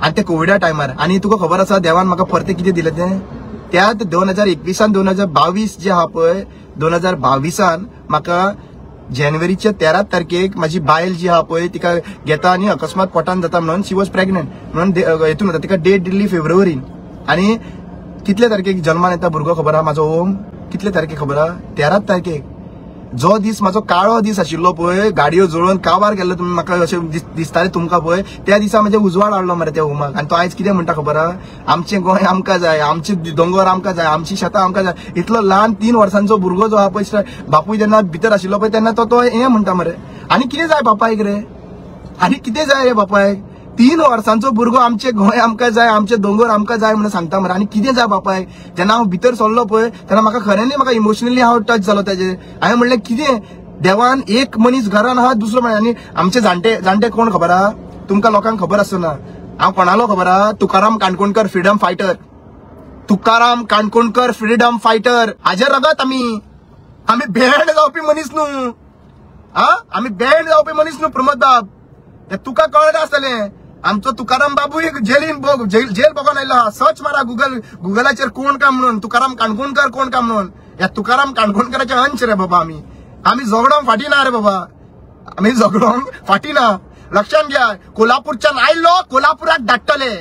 Speaker 1: आणि ते कोविडा टायमार. आणि तुका खबर आसा देवान म्हाका परते कितें दिलें तें. त्या 2021 2022 जे आहा पळय 2022 म्हाका जानेवारीच्या 13 तारखेक माझी बायल जी आहा पळय तिका घेता आणि अकस्मात पोटान जाता म्हणून शी वॉज प्रेग्नंट म्हणून हेतून होता. तिका डेट दिल्ली फेब्रुवारीन. आणि कितले तारखेक जल्मान येता भुरगो खबर आहा म्हाजो ओम. कितले तारखेक खबर आहा 13 तारखेक. जो दीस म्हाजो काळो दीस आशिल्लो पळय गाडयो जळोवन काबार गेल्लो तुम्ही म्हाका अशें दिसताले तुमकां पळय त्या दिसा म्हणजे उजवाड हाडलो मरे त्या ओमाक. आणि तो आयज कितें म्हणटा खबर आहा आमचें गोंय आमकां जाय. आमचे दोंगर आमकां जाय. आमची शेतां आमकां जाय. इतलो ल्हान 3 वर्सांचो भुरगो जो आहा पळय बापूय जेन्ना भितर आशिल्लो पळय तेन्ना तो हें म्हणटा मरे. आनी कितें जाय बापायक रे. आनी कितें जाय रे बापायक. 3 वर्सांचो भुरगो आमचे गोंय आमकां जाय आमचे दोंगर आमकां जाय म्हणून सांगता मरे. आनी कितें जाय बापायक. जेन्ना हांव भितर सरलो पळय तेन्ना म्हाका खऱ्यांनी म्हाका इमोशनली हांव टच जालो तेजेर. हांवें म्हणलें कितें देवान एक मनीस घरान आहा दुसरो म्हण. आनी आमचे जाणटे कोण खबर आहा तुमकां लोकांक खबर आसना. हांव कोणालो खबर आहा? Tukaram Kankonkar freedom fighter. Tukaram Kankonkar freedom fighter. हाजेर रगत आमी बँड जावपी मनीस न्हू. आमी बँड जावपी मनीस न्हू प्रमोद बाब. तुका कळना आसतलें. आमचो तुकाराम बाबू एक जेल बघून आयलो आहा. सर्च मारा गुगलाचेर कोण काय म्हणून. तुकाराम काणकोणकर कोण काय म्हणून. या तुकाराम काणकोणकराचे अंश रे बाबा. आम्ही झगडोंक फाटी ना रे बाबा. आम्ही झगडोंक फाटी ना. लक्षात घ्या. कोल्हापूरच्यान आयलो कोल्हापुराक धाडटले.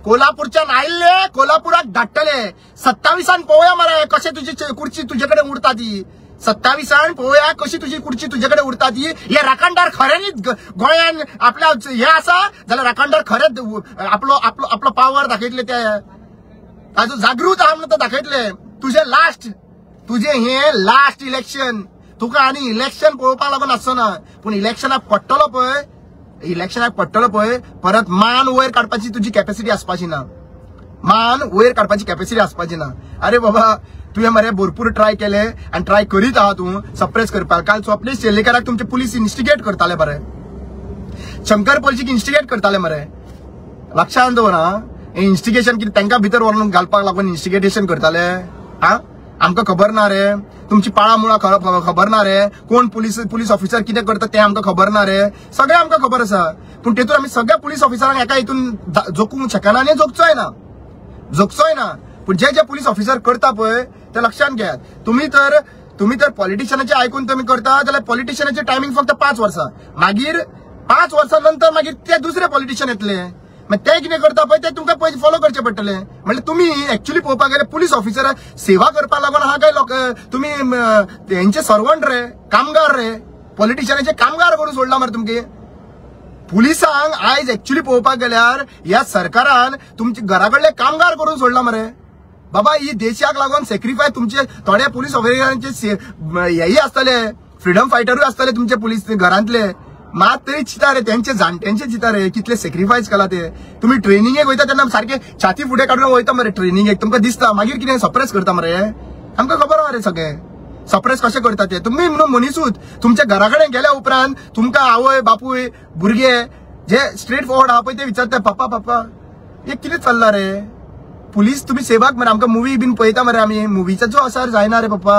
Speaker 1: कोल्हापूरच्यान आयले कोल्हापुराक धाडटले. 27 पळोवया मरे कशे तुझी खुर्ची तुझ्याकडे उडता ती. 27 पळोवया कशी तुझी खुर्ची तुझ्याकडे उडता ती. हे राखणदार खऱ्यांनीच गोंयान आपल्या हे आसा जाल्यार राखणदार खरेंच आपलो पावर दाखयतले. ते ताजो जागृत आहा म्हणून तो दाखयतले. तुझे हे लास्ट इलेक्शन. तुका आनी इलेक्शन पळोवपाक लागून आसना. पूण इलेक्शनाक पडटलो पळय परत मान वयर काडपाची तुजी कॅपॅसिटी आसपाची ना. मान वयर काडपाची कॅपॅसिटी आसपाची ना. अरे बाबा तुवें मरे भरपूर ट्राय केले आनी ट्राय करीत आहा तूं सप्रेस करपाक. काल स्वप्नील शेल्लेकराक तुमचे पुलीस इन्स्टिगेट करताले मरे. शंकर पलजीक इन्स्टिगेट करताले मरे. लक्षांत दवरा. हे इन्स्टिगेशन कितें तांकां भितर व्हरून घालपाक लागून इन्स्टिगेटेशन करताले. आमकां खबर ना रे. तुमची पाळा मुळा खबर ना रे. कोण पुलीस ऑफिसर कितें करता ते आमकां खबर ना रे. सगळें आमकां खबर आसा. पूण तेतून आमी सगळ्या पुलीस ऑफिसरांक एका हितून जोखूंक शकना आनी जोखचोय ना. पूण जे पुलीस ऑफिसर करता पळय ते लक्षात घेयात. तुम्ही तर पॉलिटिशियनाचे आयकून तुम्ही करता जाल्यार पॉलिटिशियनाचे टायमिंग फक्त 5 वर्सां. मागीर 5 वर्सां नंतर मागीर ते दुसरे पॉलिटिशियन येतले. ते कितें करता पळय ते तुमकां पयलीं फॉलो करचे पडटले. म्हणजे तुम्ही एक्चुअली पळोवपाक गेल्यार पुलीस ऑफिसर सेवा करपाक लागून आहा काय लोक तुम्ही तेंचे सर्वंट रे कामगार रे. पॉलिटिशियनाचे कामगार करून सोडला मरे तुमगे. पुलिसांक आयज एक्चुअली पळोवपाक गेल्यार ह्या सरकारान तुमचे घरा कडले कामगार करून सोडला मरे. बाबा ही देशाक लागून सॅक्रिफाय तुमचे थोड्या पुलीस ऑफिसरांचे हेही आसतले फ्रीडम फायटरूय आसतले तुमचे पुलीस घरांतले. मात तरी चिता रे त्यांचे जाणट्यांचे चिता रे कितले सॅक्रिफायस केला ते. तुम्ही ट्रेनिंगेक वयता तेन्ना सारखे छाती फुडें काडून वयता मरे ट्रेनिंगेक. तुमकां दिसता मागीर कितें सप्रेस करता मरे. आमकां खबर आहा रे सगळें सप्रेस कशें करता ते. तुम्ही म्हणून मनीसूच तुमच्या घरा कडेन गेल्या उपरांत तुमकां आवय बापूय भुरगे जे स्ट्रेट फॉरवर्ड आहा पळय ते विचारता पापा हे कितें चल्ला रे. पुलीस तुम्ही सेवाक मरे. आमकां मुवी बीन पळयता मरे आमी. मुवीचा जो असर जायना रे पप्पा.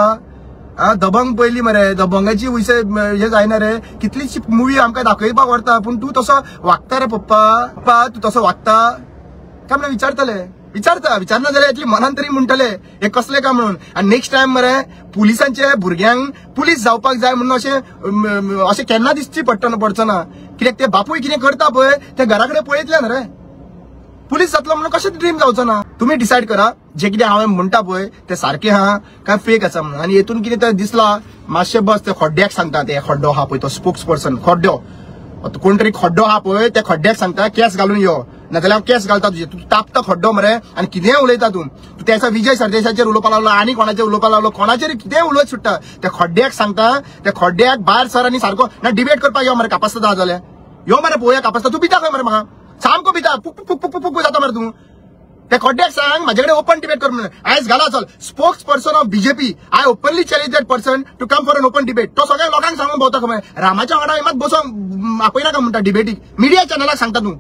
Speaker 1: दबंग पयली मरे. दबंगाची हे जायना रे. कितलीशी मुवी आमकां दाखयपाक व्हरता पूण तूं तसो वागता रे पप्पा. तूं तसो वागता काय म्हणून विचारना जाल्यार इतली मनान तरी म्हणटले हे कसले काय म्हणून. आनी नेक्स्ट टायम मरे पुलिसांचे भुरग्यांक पुलीस जावपाक जाय म्हणून अशें केन्ना दिसची पडचो ना. कित्याक ते बापूय कितें करता पळय ते घरा कडेन पळयतले ना रे. पुलीस जातलो म्हणून कशें ड्रीम जावचो ना. तुम्ही डिसायड करा जे कितें हांवें म्हणटा पळय ते सारखें आहा काय फेक आसा म्हणून. आनी हेतून कितें तर दिसला मातशें बस ते खड्ड्याक सांगता. ते खड्डो आहा पळय तो स्पोक्स पर्सन खड्डो कोण तरी खड्डो आहा पळय त्या खड्ड्याक सांगता केस घालून यो नाजाल्यार हांव केस घालता तुजे. तूं तापता खड्डो मरे आनी कितेंय उलयता तूं त्याचा विजय सरदेसाचेर उलोवपाक लागलो आनी कोणाचेर उलोवपाक लागलो कोणाचेर कितेंय उलोवच सुट्टा. त्या खड्ड्याक सांगता त्या खड्ड्याक भायर सर आनी सारको ना डिबेट करपाक यो मरे कापास्ता जाय जाल्यार यो मरे पळोवया कापास्ता. तूं पिता खंय मरे म्हाका सामको पिता पुक जाता मरे तूं. त्या खड्ड्याक सांग म्हाजे कडेन ओपन डिबेट कर म्हणून. आयज घाला चल spokesperson of BJP I openly challenge that person to come for an open debate. तो सगळ्या लोकांक सांगून भोंवता खंय रामाच्या वांगडा मात बसोंक आपयनाका म्हणटा डिबेटीक. मिडिया चॅनलाक सांगता तूं.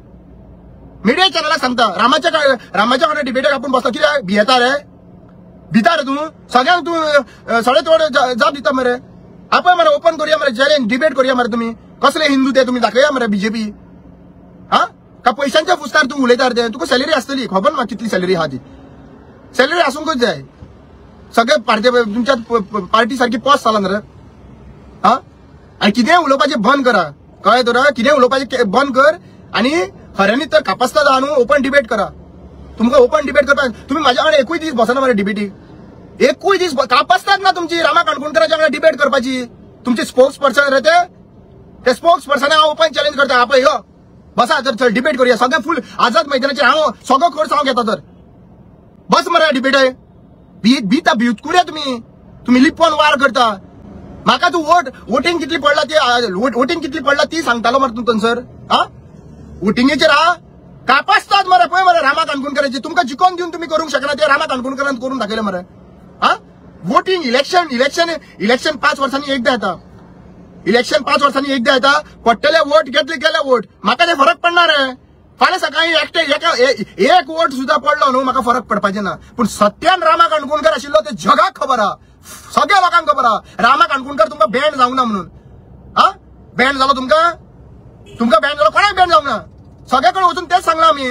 Speaker 1: मिडिया चॅनलाक सांगता रामाच्या वांगडा डिबेटाक आपूण बसता. कित्याक भियेता रे तूं. सगळ्यांक तूं सडे तोड जाप दिता मरे. आपण मरे ओपन करूया मरे चॅलेंज डिबेट करूया मरे. तुम्ही कसले हिंदू ते तुम्ही दाखया मरे बीजेपी. का पैशांच्या फुस्तार तू उलयता रे. तुका सॅलरी आसतली खबर ना कितली सॅलरी आहा ती. सॅलरी आसूंकच जाय. सगळे तुमच्या पार्टी सारखी पॉस जाला रे. आनी कितेंय उलोवपाचें बंद करा कळ्ळें तर. कितेंय उलोवपाचें बंद कर आनी खऱ्यांनी तर कापास्ता जावन ओपन डिबेट करा. तुमकां ओपन डिबेट करपाक तुम्ही म्हाज्या कडेन एकूय दीस बसना मरे डिबेटीक. एकूय दीस कापास्ताक ना तुमची रामा काणकोणकराच्या कडेन डिबेट करपाची. तुमचे स्पोक्स पर्सन रे ते स्पोक्स पर्सनाक हांव ओपन चॅलेंज करता. आपय यो बसा तर चल डिबेट करूया. सगळें फुल आझाद मैदानाचेर हांव सगळो खर्च हांव घेता. तर बस मरे डिबेट भितकुऱ्या तुम्ही लिपोन वार करता. म्हाका तूं वोटिंग कितली पडला ती सांगतालो मरे तूं थंयसर. वोटिंगेचेर कापास्तात मरे पळय मरे रामा काणकोणकरांची. तुमकां जिखोवन दिवन तुम्ही करूंक शकना ते रामा काणकोणकरान करून दाखयलें मरे. वोटिंग इलेक्शन 5 वर्सांनी एकदा येता. इलेक्शन 5 वर्सांनी एकदा येता. पडटले वोट घेतले गेले वोट म्हाका ते फरक पडना रे. फाल्यां सकाळी एक वोट सुद्धा पडलो न्हू म्हाका फरक पडपाचें ना, पण सत्यान रामा काणकोणकर आशिल्लो ते जगाक खबर आहा, सगळ्या लोकांक खबर आहा रामा काणकोणकर तुमकां बॅन जावंक ना म्हणून. बॅन जालो तुमकां बॅन जालो, कोणाक बॅन जावंक ना, सगळ्याकडे वचून तेच सांगला आमी.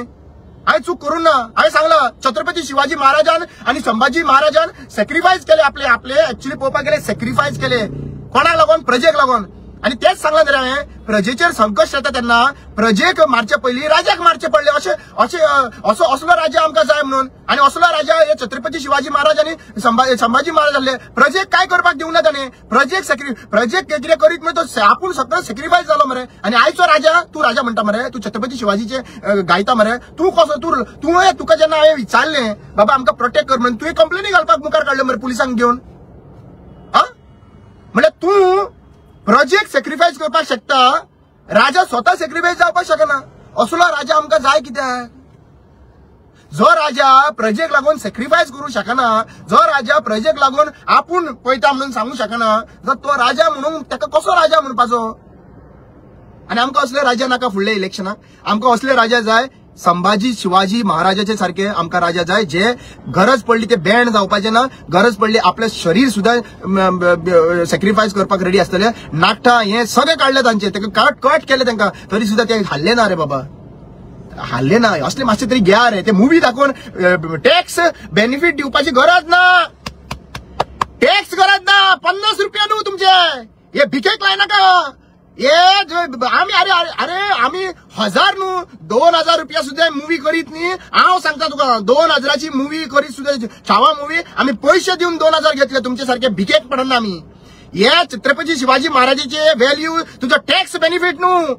Speaker 1: हांवें चूक करून ना, हांवें सांगला छत्रपती शिवाजी महाराजान आणि संभाजी महाराजान सॅक्रिफायस केले, आपले ऍक्च्युली पळोवपाक गेले सॅक्रिफायस केले कोणाक लागून, प्रजेक लागून. आणि तेच सांगला तरी हांवें, प्रजेचेर संकट येता तेन्ना प्रजेक मारचे पयलीं राजाक मारचे पडले, असलो राजा आमकां जाय म्हणून. आणि असलो राजा हे छत्रपती शिवाजी महाराज आणि संभाजी महाराज जाल्ले. प्रजेक काय करपाक दिवंक ना ताणें, प्रजेक कितें करीत मरे तो आपूण सगळो सॅक्रिफायस जालो मरे. आणि आयचो राजा तूं राजा म्हणटा मरे, तूं छत्रपती शिवाजीचे गायता मरे, तूं कसो तुका जेन्ना हांवें विचारलें बाबा आमकां प्रोटेक्ट कर म्हणून, तुवें कंप्लेनी घालपाक मुखार काडल्यो मरे पुलिसांक घेवन. म्हणजे तूं प्रजेक सॅक्रिफायस करपाक शकता, राजा स्वता सॅक्रिफायस जावपाक शकना. असलो राजा आमकां जाय कित्याक? जो राजा प्रजेक लागून सॅक्रिफायस करूं शकना, जो राजा प्रजेक लागून आपूण पळयता म्हणून सांगू शकना, जाल्यार तो राजा म्हणून ताका कसो राजा म्हणपाचो? आणि आमकां असले राजा नाका फुडल्या इलेक्शनाक. आमकां असले राजा जाय संभाजी शिवाजी महाराजाचे सारखे आमकां राजा जाय, जे गरज पडली ते बॅन जावपाचे ना, गरज पडली आपले शरीर सुद्धा सॅक्रिफायस करपाक रेडी आसतले. नाखटां हे सगळे काडले तांचे, ताका कट केले तांकां, तरी सुद्धा ते हाल्ले ना रे बाबा, हाल्ले ना. असले मातशे तरी घ्या रे, ते मुवी दाखोवन टॅक्स बेनिफिट दिवपाची गरज ना, टॅक्स गरज ना. 50 रुपया न्हू तुमचे, हे भिकेक लायनाका. आम्ही 1000 न्हू 2000 रुपया सुद्धा मुवी करीत न्ही. हांव सांगता तुका 2000ची मुवी करीत सुद्धा छावा मुवी आम्ही पैसे दिवन 2000 घेतले. तुमचे सारखे भिकेक पडना आम्ही. हे छत्रपती शिवाजी महाराजाचे व्हॅल्यू तुझं टॅक्स बेनिफिट न्हू.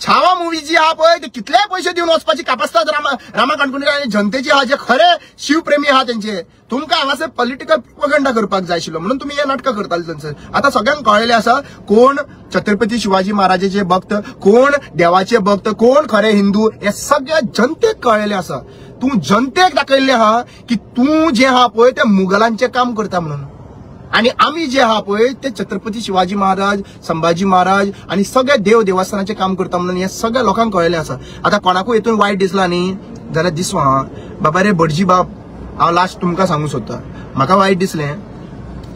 Speaker 1: छावा मुवी जी आहा पळय ते कितले पैसे दिवन वचपाची कापासतात रामा काणकोणकर आणि जनतेची आहा जे खरे शिवप्रेमी आहा त्यांचे. तुमकां हांगासर पॉलिटिकल प्रोपगंडा करपाक जाय आशिल्लो म्हणून तुम्ही हे नाटकां करताले थंयसर. आता सगळ्यांक कळलेले आसा कोण छत्रपती शिवाजी महाराजाचे भक्त, कोण देवाचे भक्त, कोण खरे हिंदू, हे सगळ्या जनतेक कळलेले आसा. तूं जनतेक दाखयल्लें आहा की तूं जे आहा पळय ते मुघलांचे काम करता म्हणून, आणि आम्ही जे आहा पळय ते छत्रपती शिवाजी महाराज संभाजी महाराज आणि सगळे देवस्थानाचे काम करता म्हणून हे सगळ्या लोकांक कळलेले आसा. आता कोणाकूय हेतून वायट दिसला न्ही जाल्यार दिसवा बाबा रे भटजी बाब, हांव लास्ट तुमकां सांगू सोदता, म्हाका वायट दिसलें.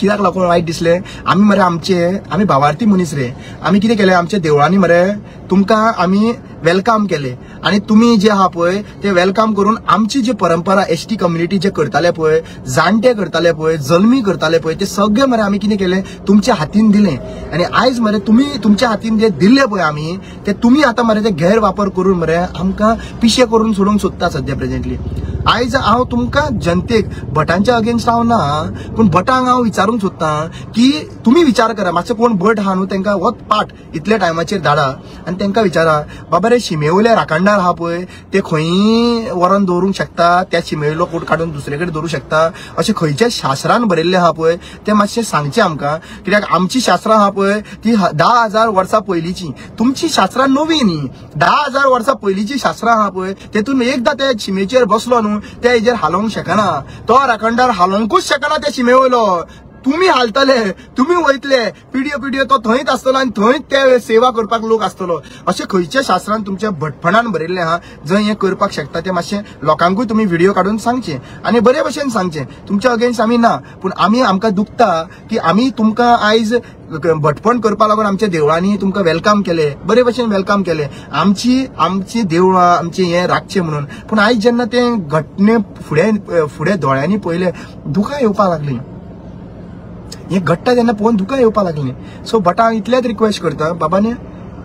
Speaker 1: कित्याक लागून वायट दिसलें? आमी मरे आमी भावार्थी मनीस रे. आमी कितें केलें आमच्या देवळांनी मरे तुमकां आमी वेलकम केले, आणि तुम्ही जे आहा पळय ते वेलकम करून आमची जी परंपरा एसटी कम्युनिटी जे करताले पळय, जाणटे करताले पळय, जल्मी करताले पळय, ते सगळे मरे आमी कितें केलें तुमच्या हातीन दिलें. आणि आयज मरे तुम्ही तुमच्या हातीन जे दिले पळय आमी ते तुम्ही आता मरे ते गैरवापर करून मरे आमकां पिशे करून सोडूंक सोदता सध्या प्रेझेंटली. आयज हांव तुमकां जनतेक भटांच्या अगेन्स्ट हांव ना, पण भटांक हांव विचारूंक सोदता की तुम्ही विचार करा, मातसो कोण भट आहा न्हू तांकां होच पाठ इतल्या टायमाचेर धाडा आनी तांकां विचारा बाबा रे शिमेवयले राखणदार आहा पळय ते खंयी व्हरोन दवरूंक शकता, त्या शिमेवयलो कोट काडून दुसरे कडेन दवरूंक शकता, अशें खंयच्या शास्त्रान बरयल्लें आहा पळय ते मातशें सांगचें आमकां. कित्याक आमची शास्त्रां आहा पळय ती 10,000 वर्सां पयलींची, तुमची शास्त्रां नवी न्ही. 10,000 वर्सां पयलींची शास्त्रां आहा पळय तेतून एकदां त्या शिमेचेर बसलो न्हू ते हेजेर हालोवंक शकना. तो राखणदार हालोवंकूच शकना त्या शिमेवयलो. तुम्ही हालतले, तुम्ही वयतले, पिढयो तो थंयच आसतलो आणि थंयच ते सेवा करपाक लोक आसतलो. अशें खंयच्या शास्त्रान तुमच्या भटपणान बरयल्लें आहा जंय हें करपाक शकता ते मातशें लोकांकूय तुम्ही व्हिडिओ काडून सांगचे आनी बरे भशेन सांगचे. तुमच्या अगेन्स्ट आमी ना, पूण आमकां दुखता की आमी तुमकां आयज भटपण करपा लागून आमच्या देवळांनी तुमकां वेलकम केले, बरे भशेन वेलकम केले, आमची देवळां आमचे हें राखचें म्हणून. पूण आयज जेन्ना ते घटने फुडें दोळ्यांनी पळयले दुखां येवपाक लागलीं. हे घडटा तेन्ना पळोवन दुखां येवपाक लागलीं. सो भटांक इतलेंच रिक्वेस्ट करता बाबाने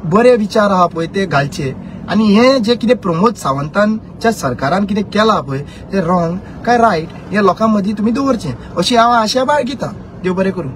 Speaker 1: बरे विचार आहा पळय ते घालचे, आणि हे जे कितें प्रमोद सावंतांच्या सरकारान कितें केलां पळय ते रॉंग काय रायट हे लोकां मदीं तुमी दवरचें अशी हांव आशा बाळगितां. देव बरें करूं.